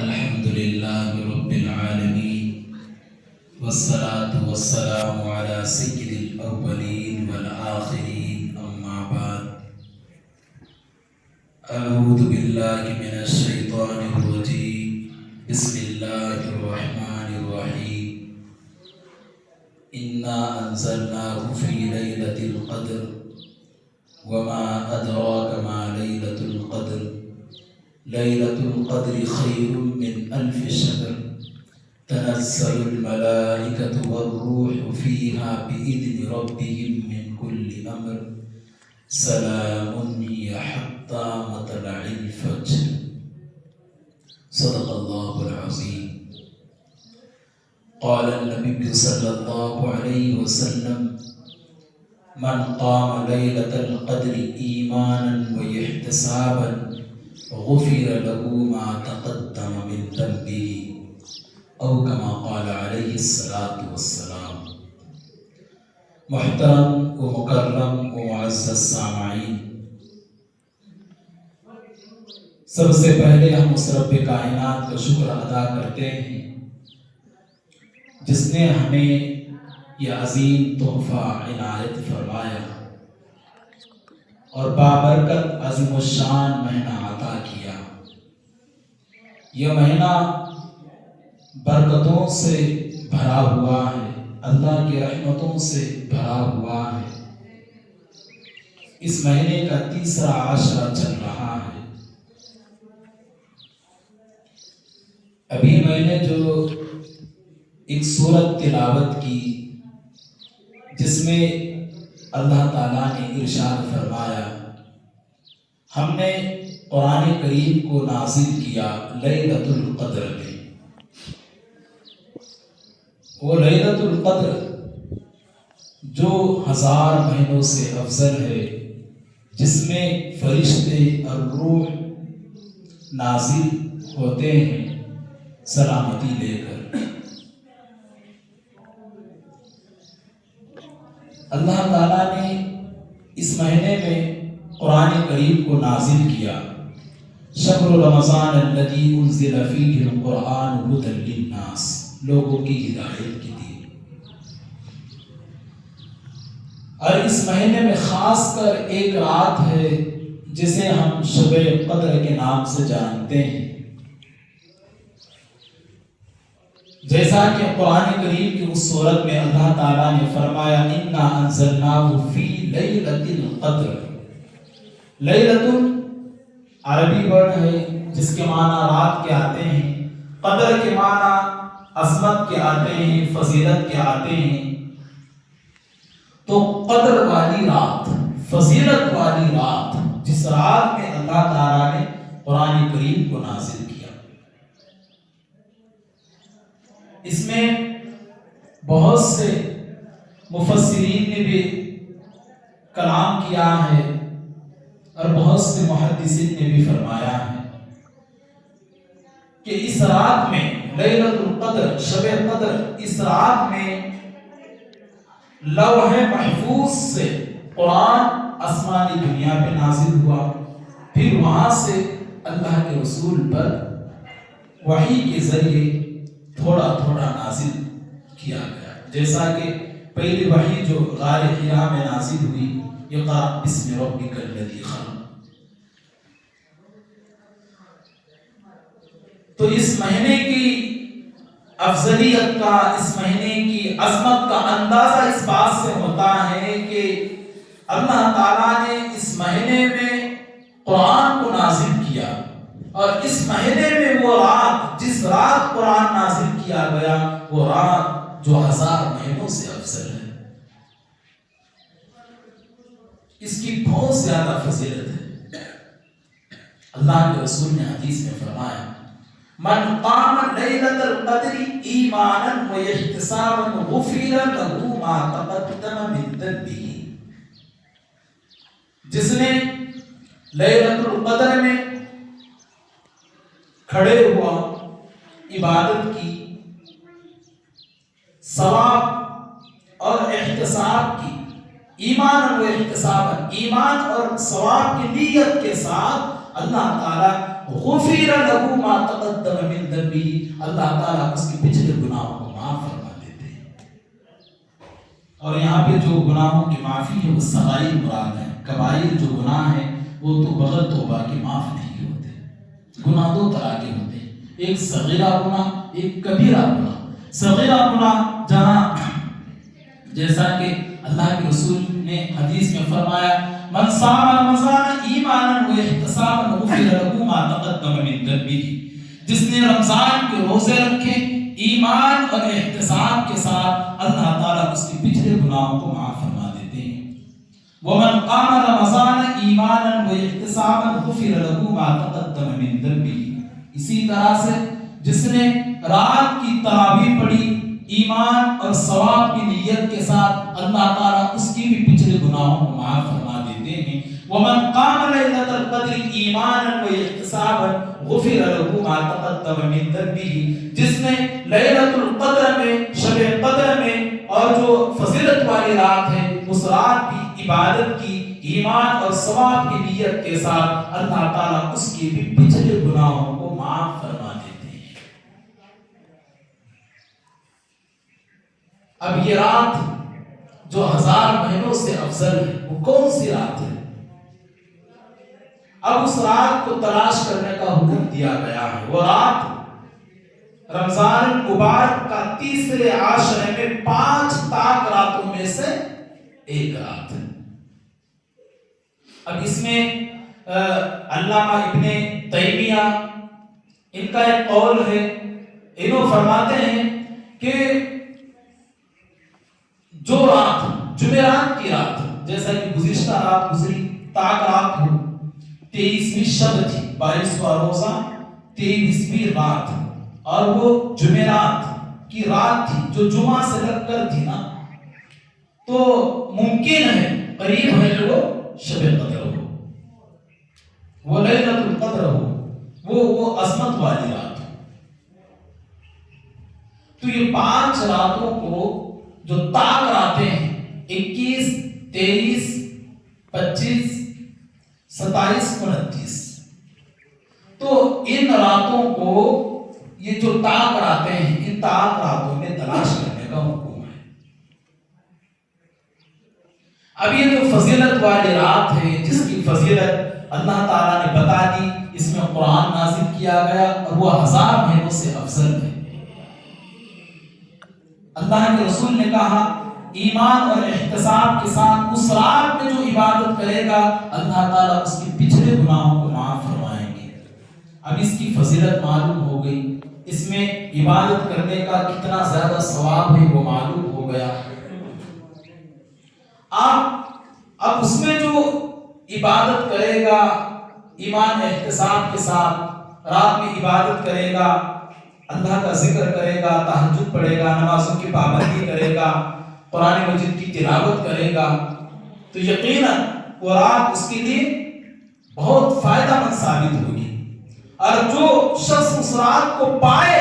الحمد لله رب العالمين والصلاة والسلام على سيد الأولين والآخرين أما بعد أعوذ بالله من الشيطان الرجيم بسم الله الرحمن الرحيم إنا أنزلناه في ليلة القدر وما أدراك ما ليلة القدر ليلة القدر خير من ألف شهر تنزل الملائكة والروح فيها بإذن ربهم من كل أمر سلام هي حتى مطلع الفجر صدق الله العظيم. قال النبي صلى الله عليه وسلم من قام ليلة القدر إيمانا واحتسابا غفر له ما تقدم من ذنبه او كما قال عليه الصلاۃ والسلام. محترم و مکرم و معزز سامعین، سب سے پہلے ہم اس رب کائنات کا شکر ادا کرتے ہیں جس نے ہمیں یہ عظیم تحفہ عنایت فرمایا اور بابرکت عظیم الشان مہینہ عطا کیا. یہ مہینہ برکتوں سے بھرا ہوا ہے، اللہ کی رحمتوں سے بھرا ہوا ہے. اس مہینے کا تیسرا عشرہ چل رہا ہے. ابھی میں نے جو ایک سورت تلاوت کی جس میں اللہ تعالیٰ نے ارشاد فرمایا، ہم نے قرآن کریم کو نازل کیا لیلۃ القدر میں. وہ لیلۃ القدر جو 1000 مہینوں سے افضل ہے، جس میں فرشتے اور روح نازل ہوتے ہیں سلامتی لے کر. اللہ تعالیٰ نے اس مہینے میں قرآن کریم کو نازل کیا. شہر رمضان الذی انزل فیہ القرآن ھدی للناس، لوگوں کی ہدایت کے لیے. اور اس مہینے میں خاص کر ایک رات ہے جسے ہم شب قدر کے نام سے جانتے ہیں. جیسا کہ قرآن کریم کی اس سورت میں اللہ تعالیٰ نے فرمایا انا انزلناہ فی لیلۃ القدر. لیلۃ عربی ورڈ ہے جس کے معنی رات کے آتے ہیں، قدر کے معنی عظمت کے آتے ہیں، فضیلت کے آتے ہیں. تو قدر والی رات، فضیلت والی رات، جس رات میں اللہ تعالیٰ نے قرآن کریم کو نازل کیا. اس میں بہت سے مفسرین نے بھی کلام کیا ہے اور بہت سے محدثین نے بھی فرمایا ہے کہ اس رات میں لیلۃ القدر، شب قدر، اس رات میں لوح محفوظ سے قرآن آسمانی دنیا پہ نازل ہوا. پھر وہاں سے اللہ کے رسول پر وحی کے ذریعے تھوڑا تھوڑا نازل کیا گیا. جیسا کہ پہلی وحی جو غار حرا میں نازل ہوئی، اقرأ بسم ربک الذی خلق. تو اس مہینے کی افضلیت کا، اس مہینے کی عظمت کا اندازہ اس بات سے ہوتا ہے کہ اللہ تعالیٰ نے اس مہینے میں قرآن کو نازل کیا. اور اس مہینے میں وہ رات، جس رات قرآن نازل کیا گیا، وہ رات جو 1000 مہینوں سے افضل ہے. اس کی بہت زیادہ فضیلت ہے. اللہ کے رسول نے حدیث میں فرمایا من قام لیلۃ القدر ایمانا واحتسابا غفر له ما تقدم من ذنبه. جس نے لیلۃ القدر میں کھڑے ہوا، عبادت کی، ثواب اور احتساب کی، ایمان و احتساب، ایمان اور ثواب کی نیت کے ساتھ اللہ تعالیٰ غفر له ما تقدم من ذنبه، اللہ تعالیٰ اس کے پچھلے گناہوں کو معاف فرما دیتے ہیں۔ اور یہاں پہ جو گناہوں کی معافی ہے وہ صغائر مراد ہے، کبائر جو گناہ ہیں وہ تو بغیر توبہ کے معاف نہیں ہوتے۔ گناہ دو طرح کے ہوتے ہیں، ایک صغیرہ گناہ، ایک کبیرہ گناہ۔ صغیرہ گناہ جہاں جیسا کہ اللہ کے رسول نے حدیث میں فرمایا من صام رمضان ایمانا واحتسابا غفر له ما تقدم من ذنبه، جس نے رمضان کے روزے رکھے ایمان اور احتساب کے ساتھ، اللہ تعالیٰ اس کے پچھلے گناہوں کو معاف فرما دیتے ہیں۔ ومن قام رمضان ایمانا واحتسابا غفر له ما تقدم من ذنبه، اسی طرح سے جس نے رات کی تراویح پڑھی ایمان اور ثواب کی نیت کے ساتھ، اللہ تعالیٰ اس کی بھی پچھلے گناہوں کو معاف فرما دیتے ہیں۔ ومن قام لیلۃ القدر ایمانا واحتسابا غفر له ما تقدم من ذنبه، جس نے لیلۃ القدر میں، شب قدر میں اور جو فضیلت والی رات ہے اس رات کی عبادت کی ایمان اور ثواب کی نیت کے ساتھ، اللہ تعالیٰ اس کی بھی پچھلے گناہوں کو معاف فرما دیتے ہیں۔ اب یہ رات جو 1000 مہینوں سے افضل ہے وہ کون سی رات ہے؟ اب اس رات کو تلاش کرنے کا حکم دیا گیا ہے۔ وہ رات رمضان المبارک کا تیسرے عاشرے میں 5 طاق راتوں میں سے ایک رات ہے۔ اب اس میں علامہ ابن تیمیہ ان کا ایک قول ہے، انہوں فرماتے ہیں کہ جو رات جمعرات کی رات، جیسا کہ گزشتہ رات گزری طاق رات ہو، 23ویں شب تھی، 22واں روزہ 23ویں رات، اور وہ جمعرات کی رات تھی جو جمعہ سے لگ کر تھی نا، تو ممکن ہے قریب ہے جو شب قدر ہو، وہ لیلۃ القدر ہو، وہ عظمت والی رات ہو۔ تو یہ 5 راتوں کو جو طاق راتیں ہیں 21 23 25 27 29، تو ان راتوں کو یہ جو طاق راتیں ہیں ان طاق راتوں میں تلاش کرنے کا حکم ہے۔ اب یہ جو فضیلت والی رات ہے جس کی فضیلت اللہ تعالیٰ نے بتا دی، اس میں قرآن نازل کیا گیا اور وہ 1000 مہینوں سے افضل ہے۔ اللہ کے رسول نے کہا ایمان اور احتساب کے ساتھ اس رات میں جو عبادت کرے گا اللہ تعالیٰ اس کے پچھلے گناہوں کو معاف فرمائیں گے۔ اب اس کی فضیلت معلوم ہو گئی، اس میں عبادت کرنے کا کتنا زیادہ ثواب ہے وہ معلوم ہو گیا۔ اب اس میں جو عبادت کرے گا ایمان احتساب کے ساتھ، رات میں عبادت کرے گا، اللہ کا ذکر کرے گا، تہجد پڑھے گا، نمازوں کی پابندی کرے گا، قرآن مجید کی تلاوت کرے گا، تو یقیناً وہ رات اس کے لیے بہت فائدہ مند ثابت ہوگی۔ اور جو شخص اس رات کو پائے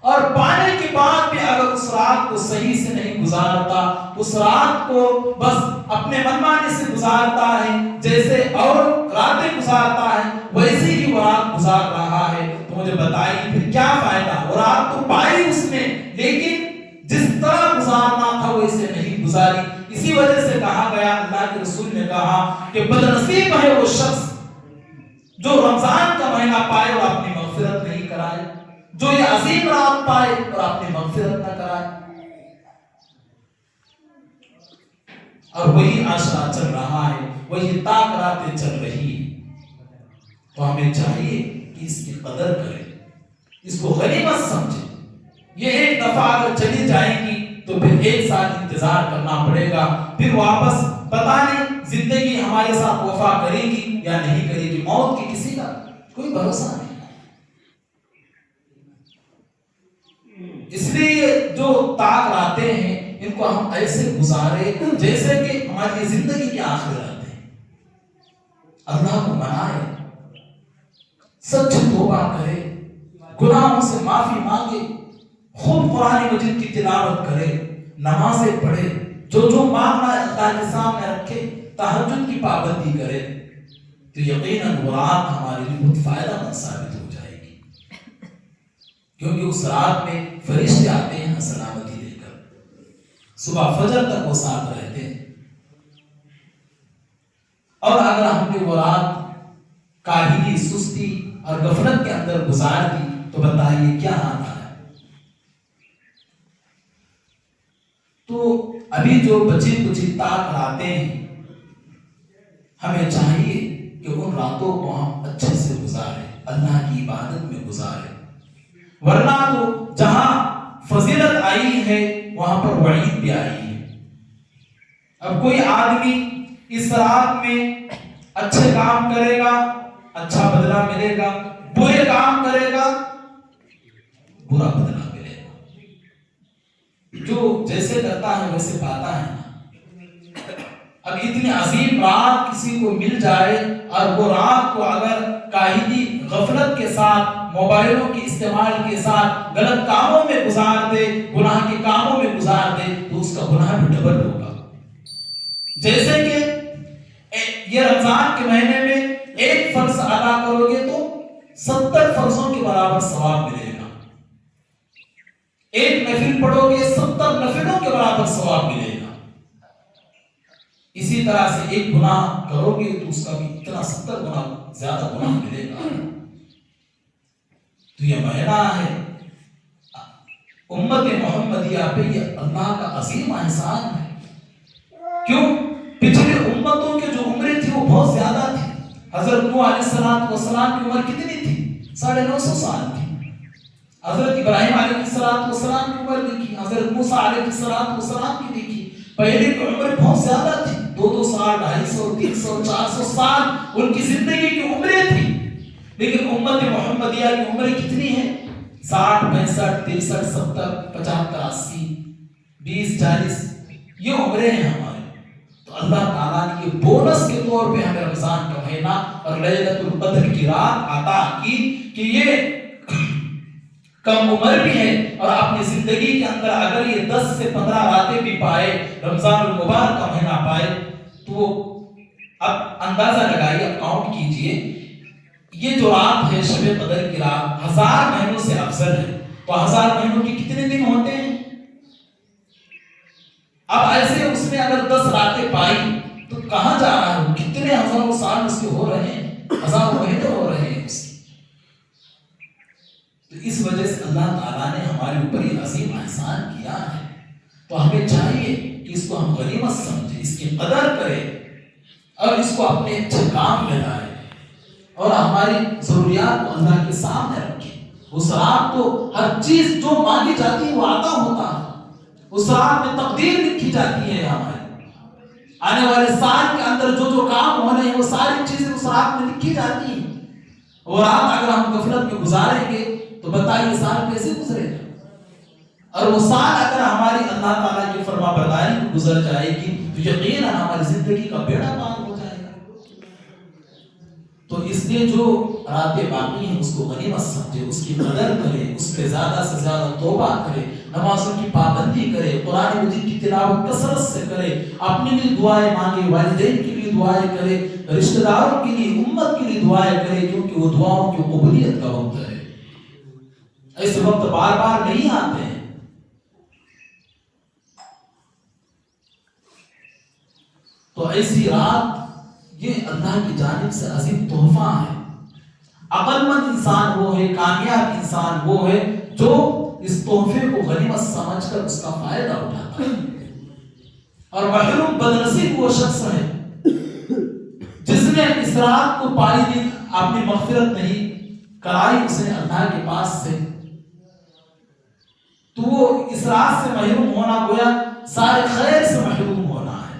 اور پانے کے بعد بھی اگر اس رات کو صحیح سے نہیں گزارتا، اس رات کو بس اپنے منمانی سے گزارتا ہے، جیسے اور راتیں گزارتا ہے ویسے ہی وہ رات گزار رہا ہے، تو مجھے بتائیے پھر کیا فائدہ؟ وہ رات تو پائی اس نے لیکن جس طرح گزارنا تھا وہ اسے نہیں گزاری۔ اسی وجہ سے کہا گیا، اللہ کے رسول نے کہا کہ بدنصیب ہے وہ شخص جو رمضان کا مہینہ پائے اور اپنی مغفرت نہیں کرائے، جو یہ عظیم رات پائے اور اپنی مغفرت نہ کرائے۔ اور وہی عاشرہ چل رہا ہے، وہی طاق راتیں چل رہی ہیں، تو ہمیں چاہیے کہ اس کی قدر کریں، اس کو غنیمت سمجھیں۔ یہ ایک دفعہ اگر چلی جائیں گی تو پھر 1 سال انتظار کرنا پڑے گا، پھر واپس پتہ نہیں زندگی ہمارے ساتھ وفا کرے گی یا نہیں کرے گی، موت کی کسی کا کوئی بھروسہ نہیں۔ اس لیے جو طاق راتیں ہیں ان کو ہم ایسے گزارے جیسے کہ ہماری زندگی کی آخر راتیں، اللہ کو منائے، سچ توبہ کرے، گناہوں سے معافی مانگے، خوب قرآن مجید کی تلاوت کرے، نمازیں پڑھے، جو مانگنا ہے اللہ کے سامنے رکھے، تہجد کی پابندی کرے، تو یقیناً وہ رات ہمارے لیے بہت فائدہ مند ثابت ہو جائے گی، کیونکہ اس رات میں فرشتے آتے ہیں سلامتی لے کر، صبح فجر تک وہ ساتھ رہتے ہیں۔ اور اگر ہم نے وہ رات کاہلی، سستی اور غفلت کے اندر گزار دی تو بتائیے کیا حال ہے؟ تو ابھی جو بچی کچی طاق راتیں ہیں، ہمیں چاہیے کہ ان راتوں کو ہم اچھے سے گزاریں، اللہ کی عبادت میں گزاریں، ورنہ تو جہاں فضیلت آئی ہے وہاں پر وعید بھی آئی ہے۔ اب کوئی آدمی اس رات میں اچھے کام کرے گا اچھا بدلہ ملے گا، برے کام کرے گا برا بدلہ ملے گا، جو جیسے کرتا ہے ویسے پاتا ہے۔ اب اتنی عظیم رات کسی کو مل جائے اور وہ رات کو اگر کاہلی، غفلت کے ساتھ، موبائلوں کے استعمال کے ساتھ غلط کاموں میں گزار دے، گناہ کے کاموں میں گزار دے تو اس کا گناہ بھی ڈبل ہوگا۔ جیسے کہ یہ رمضان کے مہینے میں ایک فرض ادا کرو گے تو 70 فرضوں کے برابر ثواب ملے گا، ایک نفل پڑھو گے 70 نفلوں کے برابر ثواب ملے گا۔ اسی طرح سے ایک گناہ کرو گے تو اس کا بھی اتنا 70 گنا زیادہ گناہ ملے گا۔ تو یہ مہینہ ہے امت محمدیہ پہ، یہ اللہ کا عظیم احسان ہے۔ کیوں؟ پچھلے امتوں کے جو عمریں تھی وہ بہت زیادہ تھی۔ حضرت نوح علیہ السلام کی عمر کتنی تھی؟ 950 سال تھی۔ حضرت ابراہیم علیہ السلام کی عمر دیکھی، حضرت موسیٰ علیہ السلام کی دیکھی، پہلے کی عمر بہت زیادہ تھی، 200 سال، 250، 300، 400 سال ان کی زندگی کی عمریں تھی۔ لیکن امت محمدیہ کی عمریں کتنی ہیں؟ 60، 65، 63، 70، 75، 80، 20، 40 یہ عمریں ہیں ہماری۔ تو اللہ تعالیٰ نے یہ بونس کے طور پہ ہمیں رمضان کا مہینہ اور لیلۃ القدر کی رات عطا کی کہ یہ کم عمر بھی ہے اور اپنی زندگی کے اندر اگر یہ 10 سے 15 راتیں بھی پائے، رمضان المبارک کا مہینہ پائے، تو وہ اب اندازہ لگائیے، اب کاؤنٹ کیجئے، یہ جو رات ہے شب قدر کی رات 1000 مہینوں سے افضل ہے۔ تو 1000 مہینوں کی کتنے دن ہوتے ہیں؟ اب ایسے اس نے اگر 10 راتیں پائی تو کہاں جا رہا ہے؟ کتنے ہزاروں سال اس کے ہو رہے ہیں، ہزاروں مہینے ہو رہے ہیں اس کے۔ تو اس وجہ سے اللہ تعالیٰ نے ہمارے اوپر یہ عظیم احسان کیا ہے، تو ہمیں چاہیے کہ اس کو ہم غنیمت سمجھیں، اس کی قدر کریں اور اس کو اپنے اچھے کام میں لائیں اور ہماری ضروریات کو اللہ کے سامنے رکھیں۔ اس رات تو ہر چیز جو مانگی جاتی ہے وہ عطا ہوتا ہے، اس رات میں تقدیر لکھی جاتی ہے، ہمارے آنے والے سال کے اندر جو جو کام ہونے ہیں وہ ساری چیزیں اس رات میں لکھی جاتی ہیں۔ وہ رات اگر ہم غفلت میں گزاریں گے تو بتائیے سال کیسے گزرے گا؟ اور وہ سال اگر ہماری اللہ تعالیٰ کی فرما برداری میں گزر جائے گی تو یقیناً ہماری زندگی کا بیڑا پار ہو جائے گا۔ تو اس لیے جو راتیں باقی ہیں اس کو غنیمت سمجھے، اس کی قدر کرے، اس پہ زیادہ سے زیادہ توبہ کرے، نمازوں کی پابندی کرے، قرآن مجید کی تلاوت کثرت سے کرے، اپنے لیے دعائیں مانگے، والدین کے لیے دعائیں کرے، رشتہ داروں کے لیے، امت کے لیے دعائیں کرے، کیونکہ وہ دعاؤں کی قبولیت کا وقت ہے۔ ایسے وقت بار بار نہیں آتے ہیں۔ تو ایسی رات یہ اللہ کی جانب سے عظیم تحفہ ہے۔ عقل مند انسان وہ ہے، کامیاب انسان وہ ہے جو اس تحفے کو غنیمت سمجھ کر اس کا فائدہ اٹھاتا ہے، اور محروم بدنصیب وہ شخص ہے جس نے اس رات کو پائی دی، اپنی مغفرت نہیں کرائی اس نے اللہ کے پاس سے، تو وہ اس رات سے محروم ہونا گویا سارے خیر سے محروم ہونا ہے۔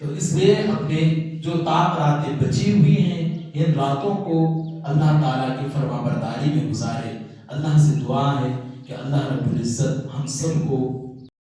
تو اس لیے اپنے جو طاق راتیں بچی ہوئی ہیں ان راتوں کو اللہ تعالیٰ کی فرما برداری میں گزارے۔ اللہ سے دعا ہے کہ اللہ رب العزت ہم سب کو